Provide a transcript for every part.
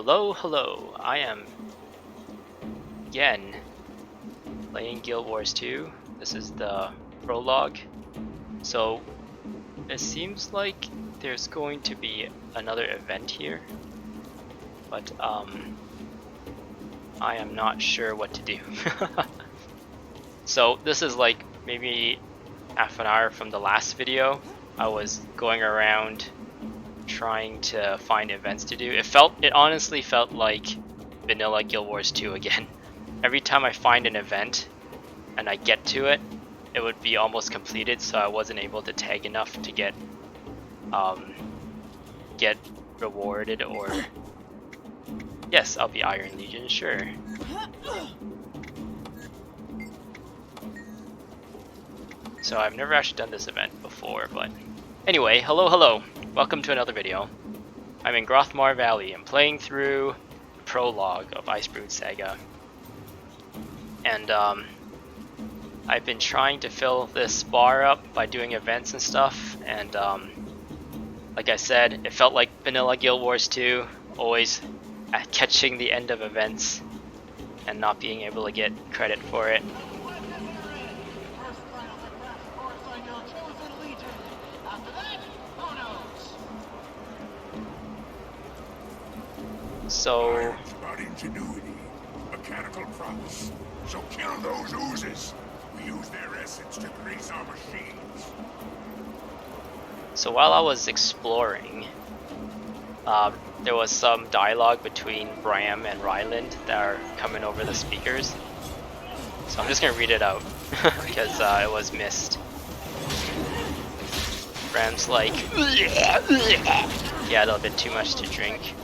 Hello, I am again playing Guild Wars 2. This is the prologue. So it seems like there's going to be another event here, but I am not sure what to do. So this is like maybe half an hour from the last video. I was going around trying to find events to do. It honestly felt like vanilla Guild Wars 2 again. Every time I find an event and I get to it, it would be almost completed, so I wasn't able to tag enough to get rewarded. Or yes, I'll be Iron Legion, sure. So I've never actually done this event before, but anyway, hello. Welcome to another video. I'm in Grothmar Valley. I'm playing through the prologue of Icebrood Saga. And I've been trying to fill this bar up by doing events and stuff, and like I said, it felt like vanilla Guild Wars 2, always at catching the end of events and not being able to get credit for it. So It's about ingenuity, mechanical prowess. So kill those oozes. We use their essence to grease our machines. So while I was exploring, there was some dialogue between Bram and Ryland that are coming over the speakers. So I'm just gonna read it out because it was missed. Bram's like, yeah, a little bit too much to drink.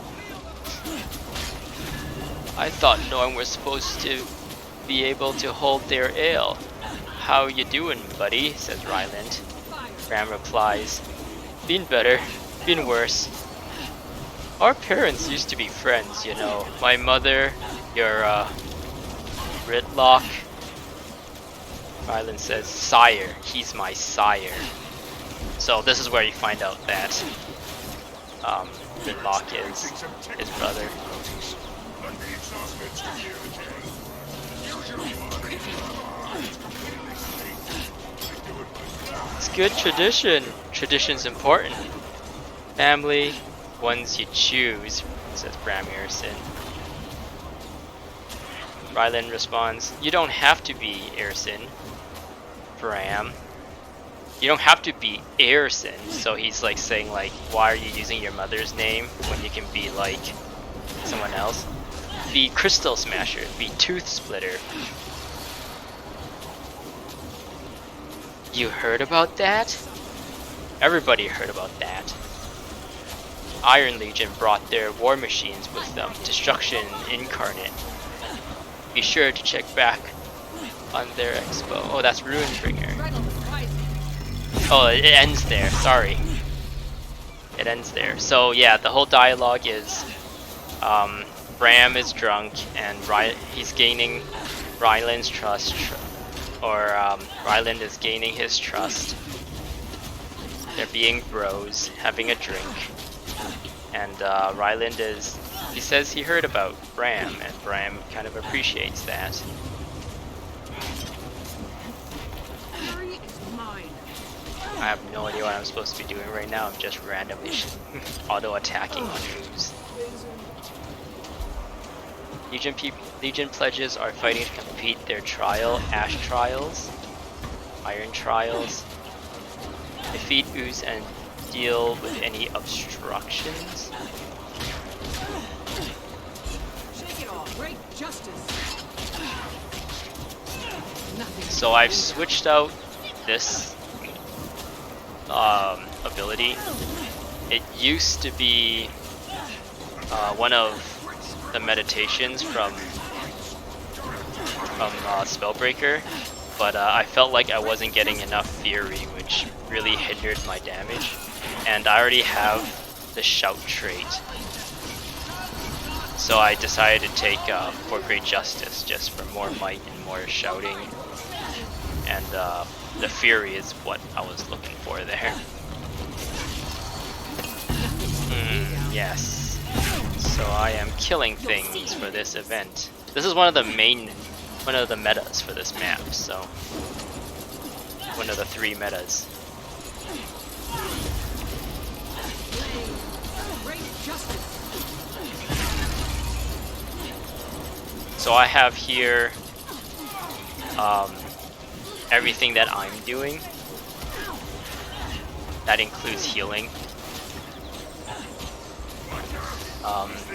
I thought no one was supposed to be able to hold their ale. How you doing, buddy? Says Ryland. Bram replies, been better, been worse. Our parents used to be friends, you know. My mother, your Ritlock. Ryland says, sire, he's my sire. So this is where you find out that Ritlock is his brother. It's good tradition. Tradition's important. Family, ones you choose, says Bram Erison. Ryland responds, you don't have to be Erison. Bram. You don't have to be Erison. So he's like saying like, why are you using your mother's name when you can be like someone else? Be Crystal Smasher, be Tooth Splitter. You heard about that? Everybody heard about that. Iron Legion brought their war machines with them, Destruction Incarnate. Be sure to check back on their expo. Oh, that's Runebringer. Oh, it ends there, sorry. It ends there. So yeah, the whole dialogue is Bram is drunk and he's gaining Ryland's trust, Ryland is gaining his trust. They're being bros, having a drink, and Ryland he says he heard about Bram, and Bram kind of appreciates that. I have no idea what I'm supposed to be doing right now. I'm just randomly auto-attacking on moves. Legion pledges are fighting to complete their trial, Ash Trials, Iron Trials, defeat ooze and deal with any obstructions. So I've switched out this ability. It used to be one of the meditations from Spellbreaker, but I felt like I wasn't getting enough fury, which really hindered my damage, and I already have the shout trait, so I decided to take for Great Justice, just for more might and more shouting, and the fury is what I was looking for there. Yes. So I am killing things for this event. This is one of the metas for this map, so one of the 3 metas. So I have here everything that I'm doing. That includes healing.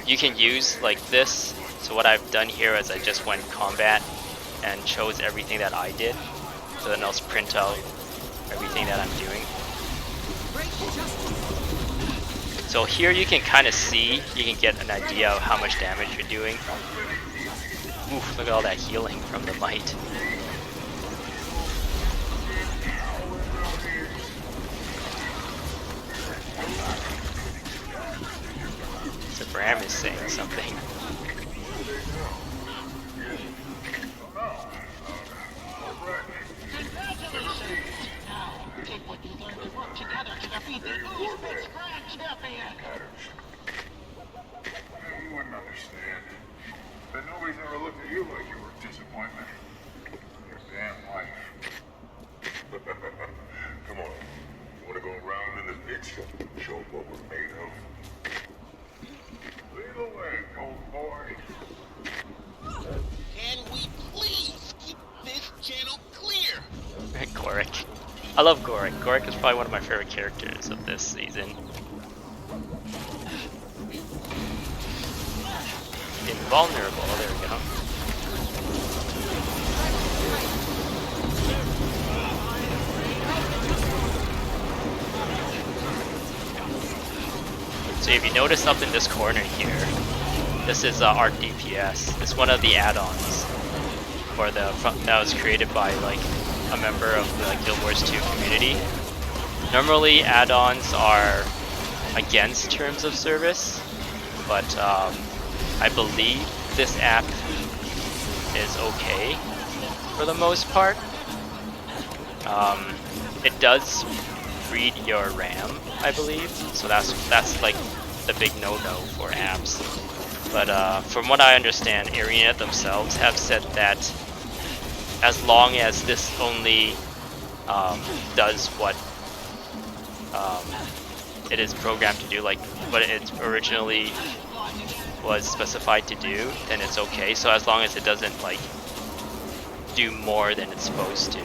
You can use like this. So what I've done here is I just went combat and chose everything that I did. So then I'll print out everything that I'm doing. So here you can kind of see, you can get an idea of how much damage you're doing. Oof, look at all that healing from the light. So Bram is saying something. You wouldn't understand. But nobody's ever looked at you like you were a disappointment. Your damn life. Come on. You want to go around in the pits? Show 'em what we're made of. Lead the way, old boy. Can we please keep this channel clear? Gorik. I love Gorik. Gorik is probably one of my favorite characters of this season. Invulnerable, there we go. So if you notice up in this corner here, this is Art DPS. It's one of the add-ons for the that was created by like a member of the Guild Wars 2 community. Normally add-ons are against terms of service, but I believe this app is okay for the most part. It does read your RAM, I believe, so that's like the big no-no for apps. But from what I understand, Arena themselves have said that as long as this only does what it is programmed to do, like what it originally was specified to do, then it's okay. So as long as it doesn't like do more than it's supposed to.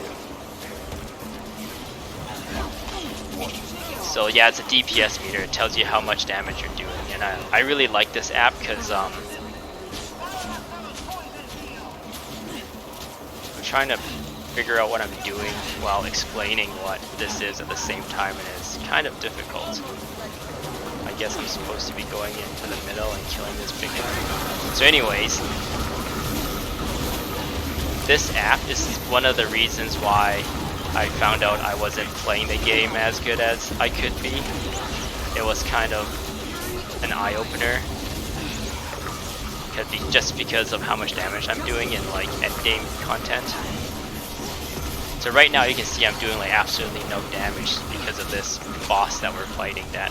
So yeah, it's a DPS meter. It tells you how much damage you're doing, and I really like this app because I'm trying to figure out what I'm doing while explaining what this is at the same time, and it's kind of difficult. I guess I'm supposed to be going into the middle and killing this big guy. So anyways, this app is one of the reasons why I found out I wasn't playing the game as good as I could be. It was kind of an eye-opener, just because of how much damage I'm doing in like endgame content. So right now you can see I'm doing like absolutely no damage because of this boss that we're fighting that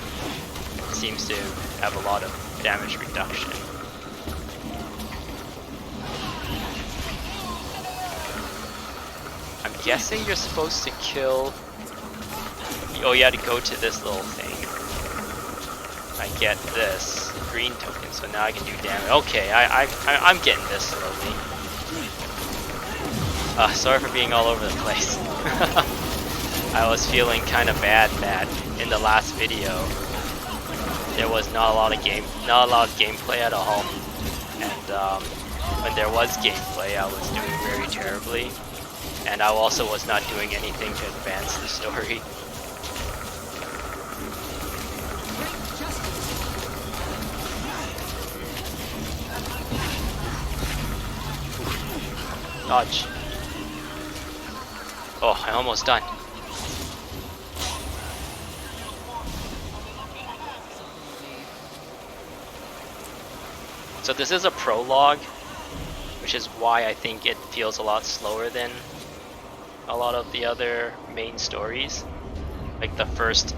seems to have a lot of damage reduction. I'm guessing you're supposed to kill... Oh, you had to go to this little thing. I get this green token, so now I can do damage. Okay, I'm getting this slowly. Sorry for being all over the place. I was feeling kind of bad that in the last video there was not a lot of gameplay at all, and when there was gameplay, I was doing very terribly, and I also was not doing anything to advance the story. Dodge. Oh, I'm almost done. So this is a prologue, which is why I think it feels a lot slower than a lot of the other main stories. Like the first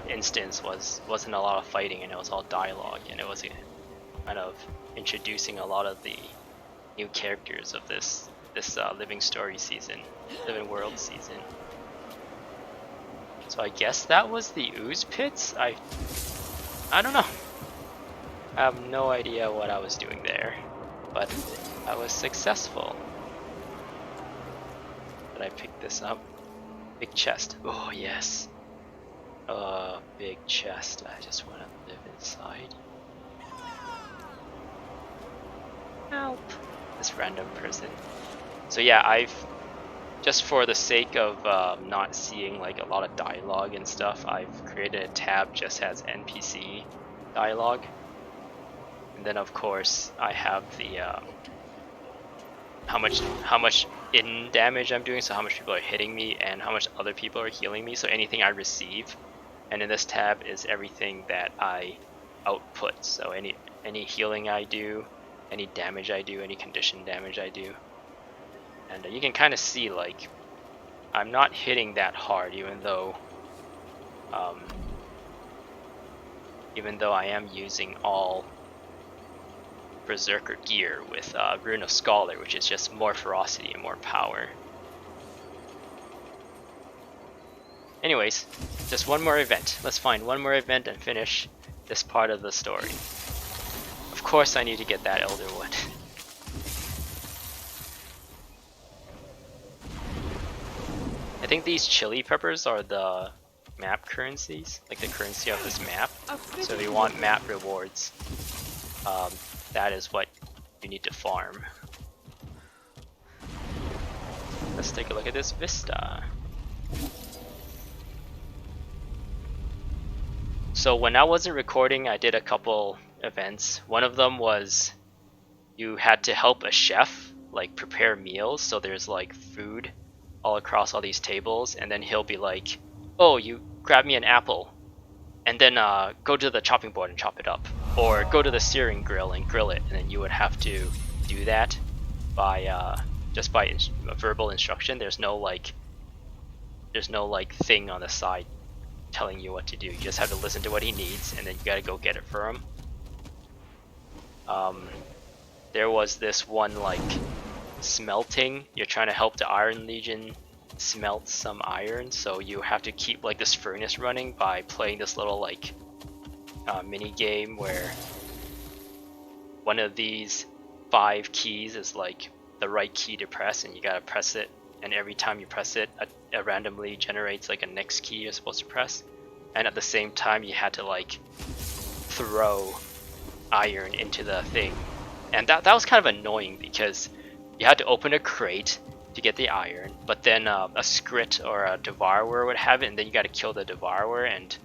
instance wasn't a lot of fighting, and it was all dialogue, and it was kind of introducing a lot of the new characters of this Living Story season, Living World season. So I guess that was the ooze pits. I don't know. I have no idea what I was doing there, but I was successful. Did I pick this up? Big chest. Oh yes. Big chest. I just want to live inside. Help. This random person. So yeah, I've just for the sake of not seeing like a lot of dialogue and stuff, I've created a tab just has NPC dialogue. And then of course I have the how much in damage I'm doing, so how much people are hitting me and how much other people are healing me, so anything I receive. And in this tab is everything that I output, so any healing I do, any damage I do, any condition damage I do. And you can kind of see like I'm not hitting that hard, even though I am using all Berserker gear with Rune of Scholar, which is just more ferocity and more power. Anyways, just one more event. Let's find one more event and finish this part of the story. Of course I need to get that Elder Wood. I think these chili peppers are the map currencies, like the currency of this map. So if you want map rewards, that is what you need to farm. Let's take a look at this vista. So when I wasn't recording, I did a couple events. One of them was you had to help a chef like prepare meals, so there's like food all across all these tables, and then he'll be like, oh, you grab me an apple and then go to the chopping board and chop it up, or go to the searing grill and grill it, and then you would have to do that by just by verbal instruction. There's no like thing on the side telling you what to do. You just have to listen to what he needs, and then you gotta go get it for him. There was this one like smelting. You're trying to help the Iron Legion smelt some iron, so you have to keep like this furnace running by playing this little like mini game where one of these 5 keys is like the right key to press, and you gotta press it, and every time you press it, it randomly generates like a next key you're supposed to press, and at the same time you had to like throw iron into the thing. And that was kind of annoying because you had to open a crate to get the iron, but then a Skrit or a Devourer would have it, and then you got to kill the Devourer, and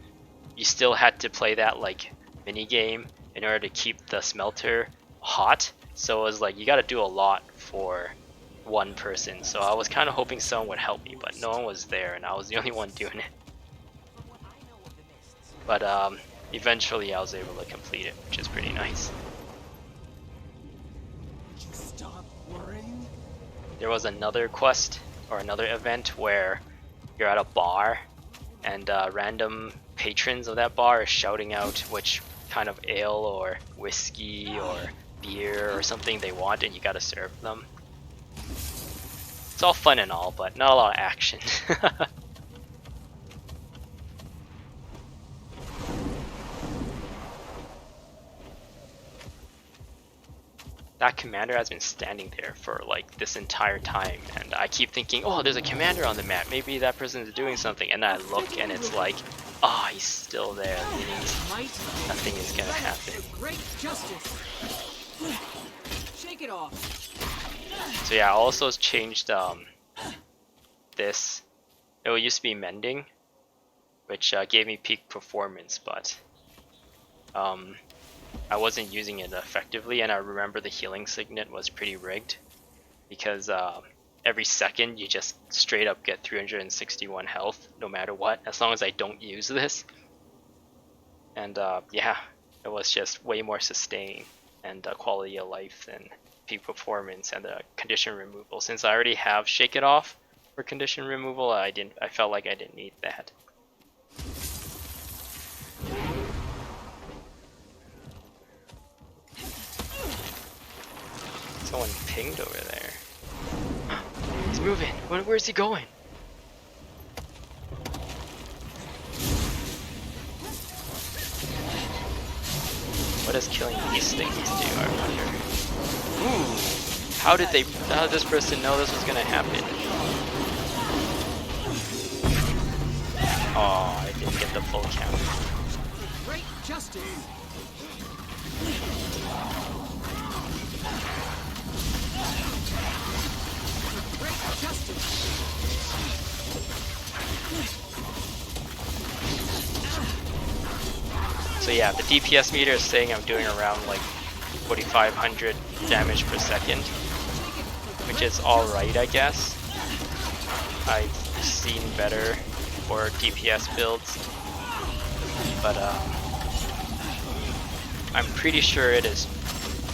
you still had to play that like mini game in order to keep the smelter hot. So it was like you got to do a lot for one person. So I was kind of hoping someone would help me, but no one was there, and I was the only one doing it. But eventually I was able to complete it, which is pretty nice. Stop worrying. There was another quest or another event where you're at a bar, and random patrons of that bar are shouting out which kind of ale or whiskey or beer or something they want, and you gotta serve them. It's all fun and all, but not a lot of action. That commander has been standing there for like this entire time, and I keep thinking, oh, there's a commander on the map, maybe that person is doing something, and then I look and it's like, oh, he's still there, meaning nothing is gonna happen. Great justice. Shake it off. So yeah, I also changed this. It used to be mending, which gave me peak performance, but I wasn't using it effectively, and I remember the healing signet was pretty rigged because every second you just straight up get 361 health no matter what, as long as I don't use this. And yeah, it was just way more sustain and quality of life than peak performance and the condition removal. Since I already have Shake It Off for condition removal, I felt like I didn't need that. someone pinged over there. He's moving. Where's he going? What does killing these things do, I wonder? Ooh! How did this person know this was gonna happen? Oh, I didn't get the full count. Great justice. Great justice. So yeah, the DPS meter is saying I'm doing around like 4,500 damage per second, which is alright, I guess. I've seen better for DPS builds, but I'm pretty sure it is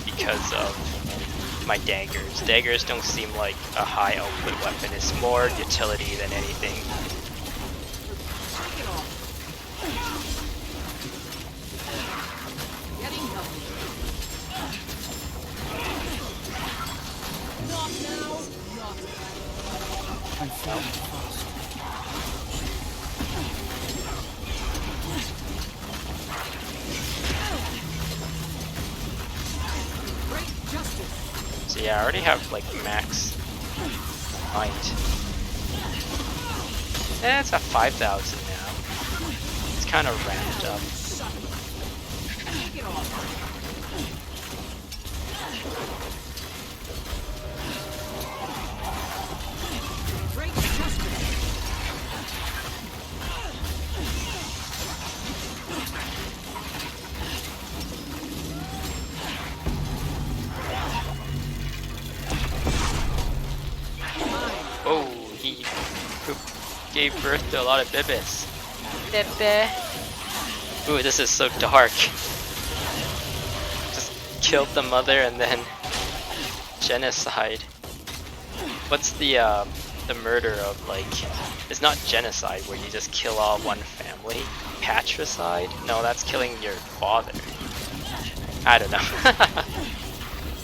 because of my daggers. Daggers don't seem like a high output weapon, it's more utility than anything. Getting healthy. Not now. Not I found great justice. So yeah, I already have like max might. It's at 5,000 now. It's kind of ramped up. Take it off. Great justice. Oh, he gave birth to a lot of bibis. Bebe. Ooh, this is so dark. Just killed the mother and then genocide. What's the murder of like? It's not genocide where you just kill all one family. Patricide? No, that's killing your father. I don't know.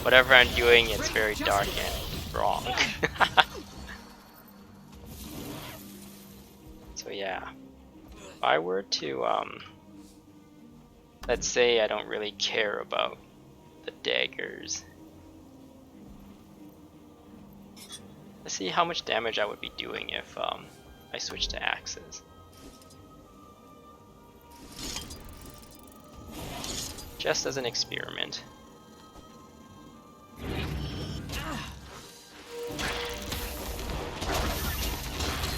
Whatever I'm doing, it's very dark and wrong. So yeah, if I were to let's say I don't really care about the daggers. Let's see how much damage I would be doing if I switch to axes. Just as an experiment.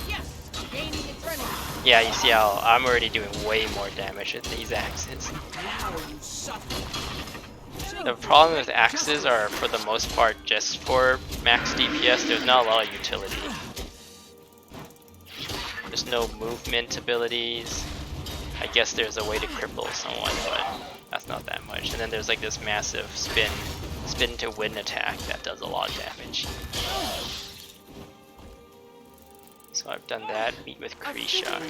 Yes. Gaining adrenaline. Yeah, you see how I'm already doing way more damage with these axes. Now you suffer. The problem with axes are for the most part just for max DPS. There's not a lot of utility. There's no movement abilities. I guess there's a way to cripple someone, but that's not that much. And then there's like this massive spin to win attack that does a lot of damage. So I've done that, meet with Krisha.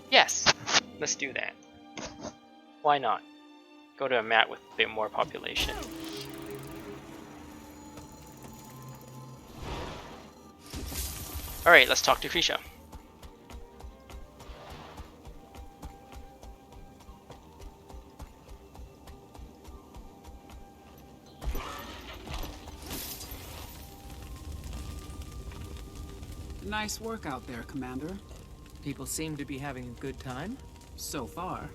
Yes, let's do that. Why not? Go to a map with a bit more population. Alright, let's talk to Krisha. Nice work out there, Commander. People seem to be having a good time. So far.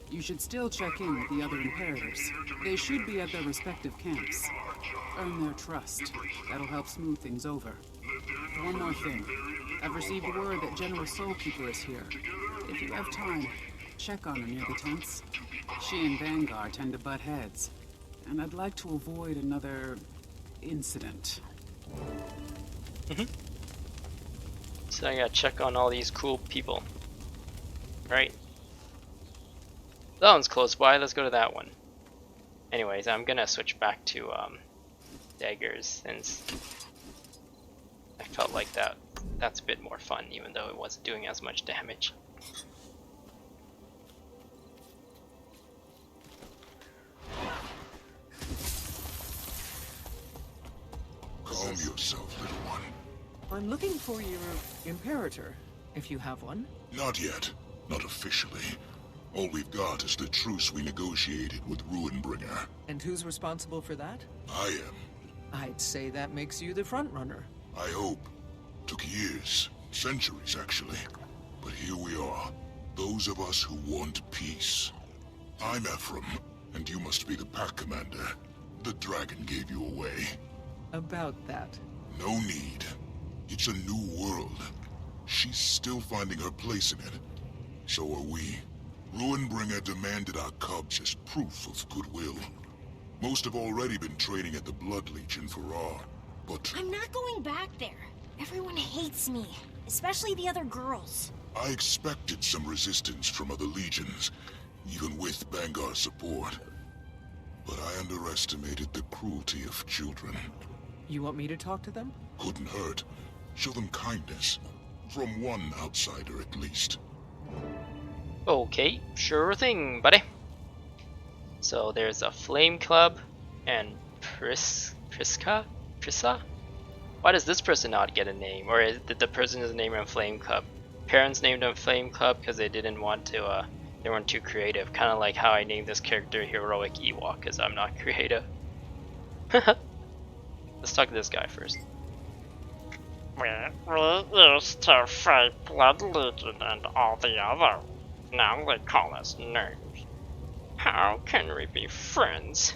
You should still check in with the other Imperators. They should be at their respective camps. Earn their trust. That'll help smooth things over. One more thing. I've received word that General Soulkeeper is here. If you have time, check on her near the tents. She and Vanguard tend to butt heads. And I'd like to avoid another incident. So I gotta check on all these cool people. Right. That one's close by, let's go to that one. Anyways, I'm gonna switch back to daggers since I felt like that's a bit more fun even though it wasn't doing as much damage. yourself, little one. I'm looking for your Imperator, if you have one. Not yet. Not officially. All we've got is the truce we negotiated with Ruinbringer. And who's responsible for that? I am. I'd say that makes you the front runner. I hope. Took years. Centuries, actually. But here we are. Those of us who want peace. I'm Ephraim, and you must be the pack commander. The dragon gave you away. About that. No need. It's a new world. She's still finding her place in it. So are we. Ruinbringer demanded our cubs as proof of goodwill. Most have already been training at the Blood Legion for Ra, but I'm not going back there. Everyone hates me, especially the other girls. I expected some resistance from other legions, even with Bangar's support. But I underestimated the cruelty of children. You want me to talk to them? Couldn't hurt. Show them kindness. From one outsider, at least. Okay, sure thing, buddy. So there's a Flame Club and Prissa? Why does this person not get a name? Or did the person is named him Flame Club? Parents named him Flame Club because they didn't want to, they weren't too creative. Kind of like how I named this character Heroic Ewok because I'm not creative. Let's talk to this guy first. We used to fight Blood Legion and all the other. Now they call us names. How can we be friends?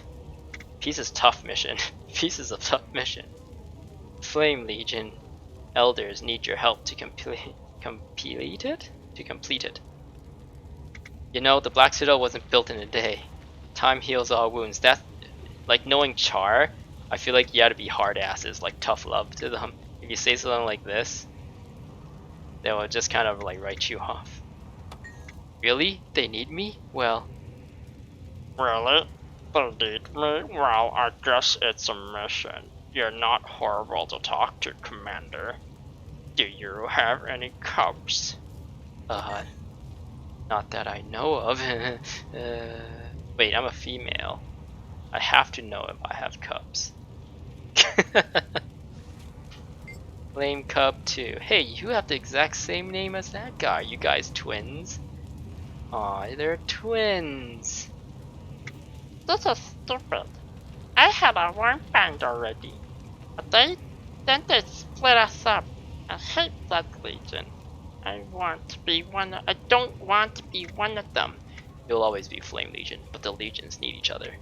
Peace is tough mission. Peace is a tough mission. Flame Legion elders need your help to complete it. You know, the Black Citadel wasn't built in a day. Time heals all wounds. That's like knowing Char. I feel like you had to be hard asses, like tough love to them. If you say something like this, they will just kind of like write you off. Really? They need me? Well, Really? They need me? Well, I guess it's a mission. You're not horrible to talk to, Commander. Do you have any cubs? not that I know of. Wait, I'm a female. I have to know if I have cubs. Flame Cub 2. Hey, you have the exact same name as that guy. You guys twins? Aw, they're twins. This is stupid. I had a one band already. But then they split us up. I hate Blood Legion. I don't want to be one of them. You'll always be Flame Legion, but the legions need each other.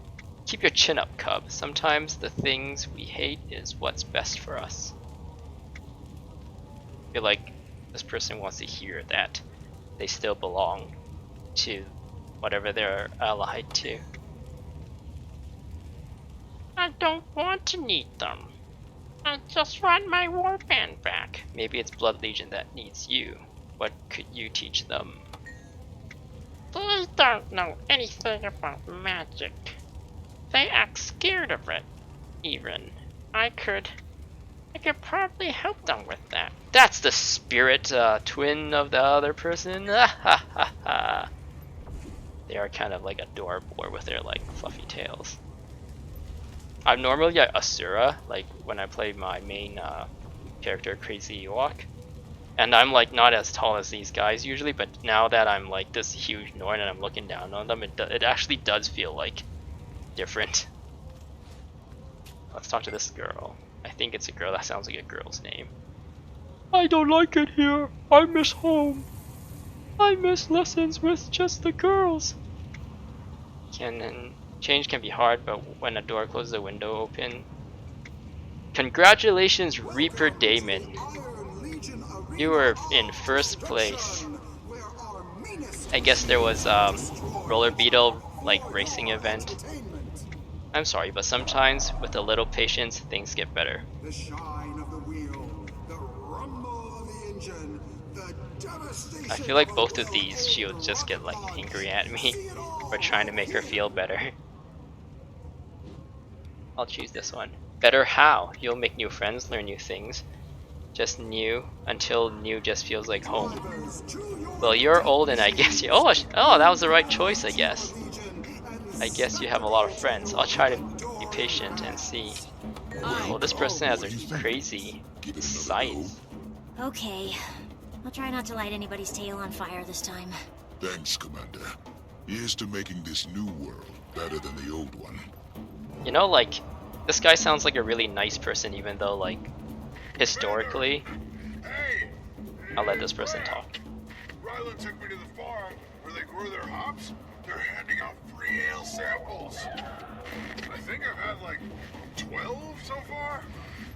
Keep your chin up, Cub. Sometimes the things we hate is what's best for us. I feel like this person wants to hear that they still belong to whatever they're allied to. I don't want to need them. I just want my warband back. Maybe it's Blood Legion that needs you. What could you teach them? They don't know anything about magic. They act scared of it, even. I could probably help them with that. That's the spirit twin of the other person. They are kind of like adorable with their like fluffy tails. I'm normally Asura, like when I play my main character, Crazy Ewok. And I'm like not as tall as these guys usually, but now that I'm like this huge Norn and I'm looking down on them, it actually does feel like different. Let's talk to this girl. I think it's a girl. That sounds like a girl's name. I don't like it here. I miss home. I miss lessons with just the girls. Change can be hard, but when a door closes, a window open. Congratulations, Reaper Damon. You were in first place. I guess there was roller beetle like racing event. I'm sorry, but sometimes with a little patience, things get better. The shine of the wheel, the rumble of the engine, the devastation. I feel like both of these, she'll just get like angry at me for trying to make her feel better. I'll choose this one. Better how? You'll make new friends, learn new things. Just new until new just feels like home. Well, you're old and I guess you. Oh, that was the right choice, I guess. I guess you have a lot of friends. I'll try to be patient and see. Well, this person has a crazy sight. Okay. I'll try not to light anybody's tail on fire this time. Thanks, Commander. Here's to making this new world better than the old one. You know, like, this guy sounds like a really nice person, even though, like, historically... I'll let this person talk. Rylan took me to the farm where they grow their hops. They're handing out free ale samples. I think I've had like 12 so far.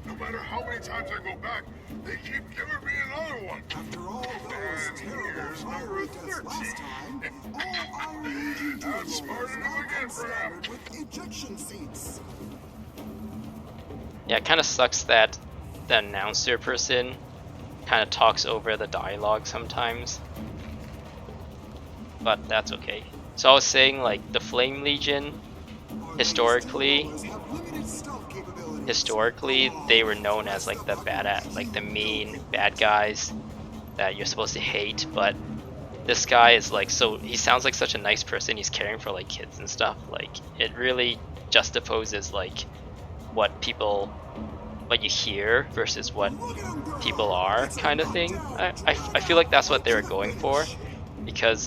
No matter how many times I go back, they keep giving me another one. After all those terrible fiery deaths last time, all Iron Legion durable is now come standard with ejection seats. Yeah, it kind of sucks that the announcer person kind of talks over the dialogue sometimes. But that's okay. So I was saying, like, the Flame Legion, historically, they were known as like the the main bad guys that you're supposed to hate, but this guy is like, so he sounds like such a nice person. He's caring for like kids and stuff. Like, it really juxtaposes like what you hear versus what people are, kind of thing. I feel like that's what they were going for, because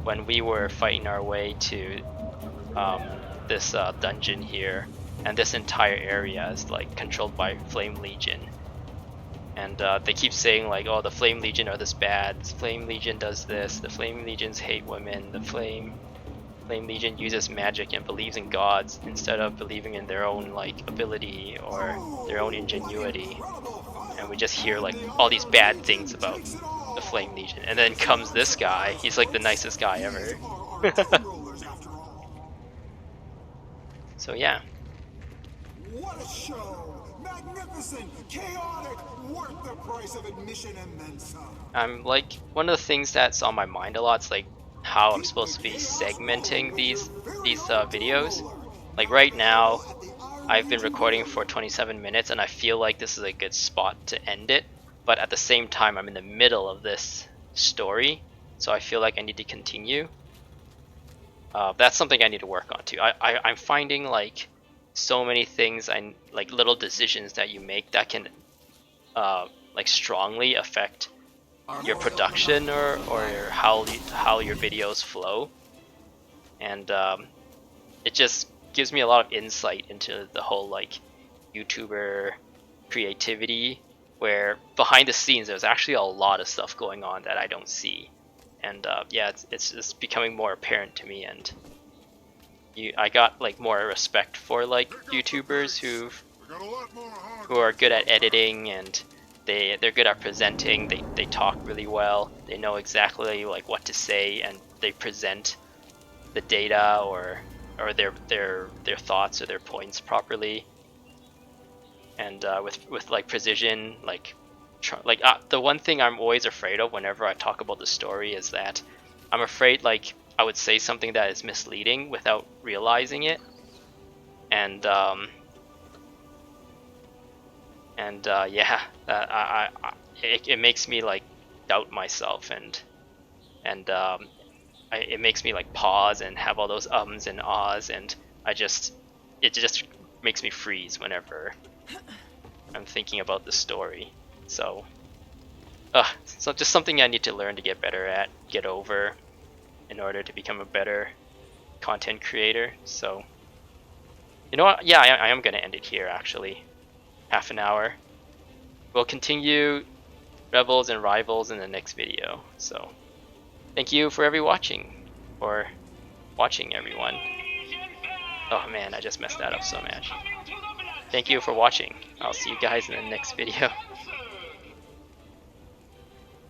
when we were fighting our way to this dungeon here, and this entire area is like controlled by Flame Legion, and they keep saying like, oh, the Flame Legion are this bad, the Flame Legion does this, the Flame Legions hate women, the Flame Legion uses magic and believes in gods instead of believing in their own like ability or their own ingenuity. And we just hear like all these bad things about the Flame Legion, and then comes this guy. He's like the nicest guy ever. So yeah. What a show! Magnificent, chaotic, worth the price of admission and then some. I'm like, one of the things that's on my mind a lot is like how I'm supposed to be segmenting these videos. Like right now, I've been recording for 27 minutes and I feel like this is a good spot to end it. But at the same time, I'm in the middle of this story, so I feel like I need to continue. That's something I need to work on too. I'm finding like so many things, like little decisions that you make that can like strongly affect your production or how your videos flow, and it just gives me a lot of insight into the whole like YouTuber creativity, where behind the scenes there's actually a lot of stuff going on that I don't see, and yeah, it's just becoming more apparent to me, and I got like more respect for like YouTubers who are good at editing, and they're good at presenting. They talk really well. They know exactly like what to say, and they present the data or their thoughts or their points properly, and with like precision. Like the one thing I'm always afraid of whenever I talk about the story is that I'm afraid like I would say something that is misleading without realizing it, and yeah, it makes me like doubt myself, and it makes me like pause and have all those ums and ahs, and it just makes me freeze whenever I'm thinking about the story. So just something I need to learn to get better at, get over, in order to become a better content creator. So you know what, yeah, I am gonna end it here actually. Half an hour. We'll continue Rebels and Rivals in the next video. So thank you for watching, everyone. Oh man, I just messed that up so much. Thank you for watching. I'll see you guys in the next video.